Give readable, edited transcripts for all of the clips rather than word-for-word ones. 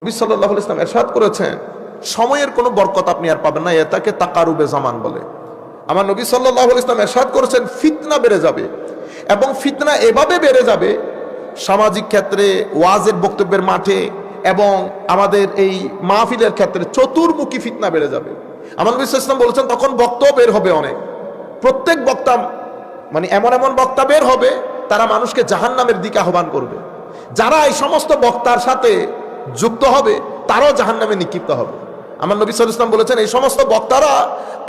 নবী সাল্লাল্লাহু আলাইহি ওয়াসাল্লাম ইরশাদ করেছেন, সময়ের কোনো বরকত আপনি আর পাবেন না, এটাকে তাকারুবে জামান বলে। আমার নবী সাল্লাল্লাহু আলাইহি ওয়াসাল্লাম ইরশাদ করেছেন, ফিতনা বেড়ে যাবে, এবং ফিতনা এভাবে বেড়ে যাবে সামাজিক ক্ষেত্রে, ওয়াজের বক্তব্যের মাঠে এবং আমাদের এই মাহফিলের ক্ষেত্রে চতুর্মুখী ফিতনা বেড়ে যাবে। আমার নবী সাল্লাল্লাহু আলাইহি ওয়াসাল্লাম বলেছেন, তখন বক্তাও বের হবে অনেক। প্রত্যেক বক্তা মানে এমন এমন বক্তা বের হবে, তারা মানুষকে জাহান্নামের দিকে আহ্বান করবে। যারা এই সমস্ত বক্তার সাথে যুক্ত হবে তারাও জাহান্নামে নিক্ষিপ্ত হবে। আমার নবী সাল্লাল্লাহু আলাইহি ওয়াসাল্লাম বলেছেন, এই সমস্ত বক্তারা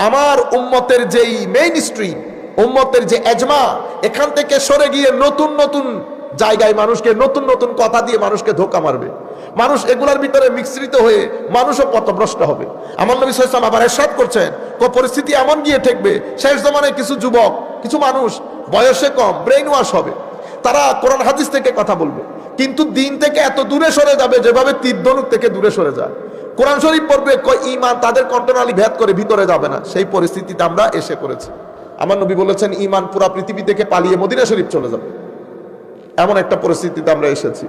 আমার উম্মতের যেই মেইন স্ট্রিম, উম্মতের যে এজমা, এখান থেকে সরে গিয়ে নতুন নতুন জায়গায় মানুষকে নতুন নতুন কথা দিয়ে মানুষকে ধোঁকা মারবে। মানুষ এগুলার ভিতরে মিশ্রিত হয়ে মানুষও পথভ্রষ্ট হবে। আমার নবী সাল্লাল্লাহু আলাইহি ওয়াসাল্লাম আবার ইরশাদ করছেন, পরিস্থিতি এমন গিয়ে ঠেকবে, শেষ জামানায় কিছু যুবক, কিছু মানুষ বয়সে কম, ব্রেইন ওয়াশ হবে, তারা কোরআন হাদিস থেকে কথা বলবে, কিন্তু দিন থেকে এত দূরে সরে যাবে যেভাবে তীর ধনুক থেকে দূরে সরে যায়। কোরআন শরীফ পড়বে, ঈমান তাদের কণ্ঠনালী ভেদ করে ভিতরে যাবে না। সেই পরিস্থিতিতে আমরা এসে পড়েছি। আমার নবী বলেছেন, ঈমান পুরা পৃথিবী থেকে পালিয়ে মদিনা শরীফ চলে যাবে। এমন একটা পরিস্থিতিতে আমরা এসেছি।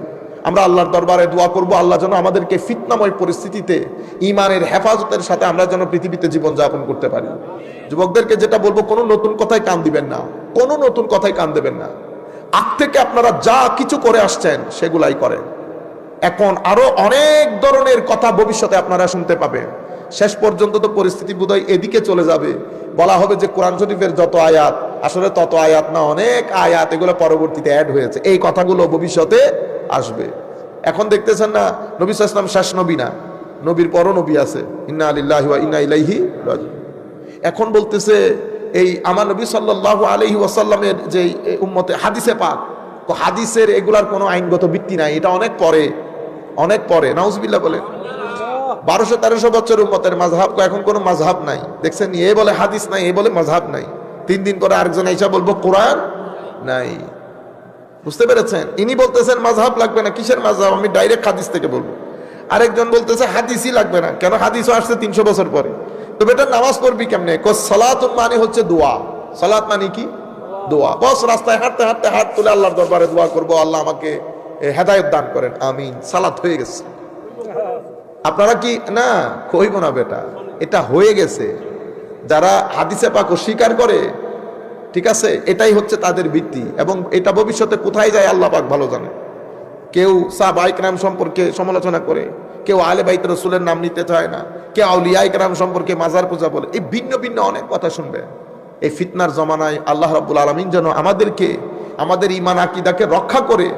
আমরা আল্লাহর দরবারে দোয়া করব, আল্লাহ যেন আমাদেরকে ফিতনাময় পরিস্থিতিতে ঈমানের হেফাজতের সাথে আমরা যেন পৃথিবীতে জীবন যাপন করতে পারি। যুবকদেরকে যেটা বলবো, কোনো নতুন কথায় কান দিবেন না, কোনো নতুন কথায় কান দেবেন না। আগ থেকে আপনারা যা কিছু করে আসছেন সেগুলাই করেন। এখন আরো অনেক ধরনের কথা ভবিষ্যতে আপনারা শুনতে পাবেন। শেষ পর্যন্ত তো পরিস্থিতি বোধহয় এদিকে চলে যাবে, বলা হবে যে কোরআন শরীফের যত আয়াত, আসলে তত আয়াত না, অনেক আয়াত, এগুলো পরবর্তীতে অ্যাড হয়েছে। এই কথাগুলো ভবিষ্যতে আসবে। এখন দেখতেছেন না, নবী সাল্লাল্লাহু আলাইহি ওয়াসাল্লাম শেষ নবী না, নবীর পরও নবী আছে, ইন্না লিল্লাহি ওয়া ইন্না ইলাইহি রাজিউন। এখন বলতেছে এই আমার নবী সাল্লাল্লাহু আলাইহি ওয়াসাল্লামের যে উম্মতে হাদিসে পাক, হাদিসের এগুলার কোনো আইনগত ভিত্তি নাই, এটা অনেক পরে, অনেক পরে। নাউজুবিল্লাহ বলে 1200-1300 বছর উম্মতের মাযহাব, এখন কোনো মাযহাব নাই। দেখছেন, এ বলে হাদিস নাই, এ বলে মাযহাব নাই। 3 দিন করে আরেকজন এসে বলবো কোরআন নাই। বুঝতে পেরেছেন? ইনি বলতেছেন মাযহাব লাগবে না। কিসের মাযহাব? আমি ডাইরেক্ট হাদিস থেকে বলবো। আরেকজন বলতেছে হাদিসই লাগবে না। কেন? হাদিসও আসছে 300 বছর পরে। তো বেটা নামাজ পড়বি কেমনে? সালাতুন মানে হচ্ছে দোয়া। সালাত মানে কি? দোয়া। বস রাস্তায় হাঁটতে হাঁটতে হাত তুলে আল্লাহর দরবারে দোয়া করবো, আল্লাহ আমাকে হেদায়েত দান করেন, আমিন, সালাত হয়ে গেছে। আপনারা কি না কইব না বেটা, এটা হয়ে গেছে। যারা হাদিসে পাক স্বীকার করে, ঠিক আছে, এটাই হচ্ছে তাদের ভিত্তি, এবং এটা ভবিষ্যতে কোথায় যায় আল্লাহ পাক ভালো জানে। কেউ সাহাবায়ে কেরাম সম্পর্কে সমালোচনা করে, কেউ আহলে বাইত রাসূলের নাম নিতে চায় না, কেউ আউলিয়ায়ে কেরাম সম্পর্কে মাজার পূজা বলে। এই ভিন্ন ভিন্ন অনেক কথা শুনবে। এই ফিতনার জমানায় আল্লাহ রাব্বুল আলামিন যেন আমাদেরকে, আমাদের ঈমান আকীদাকে রক্ষা করে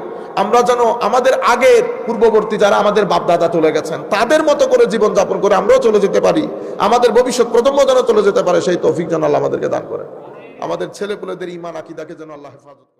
আমরা যেন আমাদের আগের পূর্ববর্তী যারা আমাদের বাপদাদা চলে গেছেন তাদের মতো করে জীবন যাপন করে আমরাও চলে যেতে পারি, আমাদের ভবিষ্যৎ প্রজন্ম যেন চলে যেতে পারে, সেই তৌফিক যেন আল্লাহ আমাদেরকে দান করে। আমাদের ছেলেপুলেদের ঈমান আকীদাকে যেন আল্লাহ হেফাজত করে।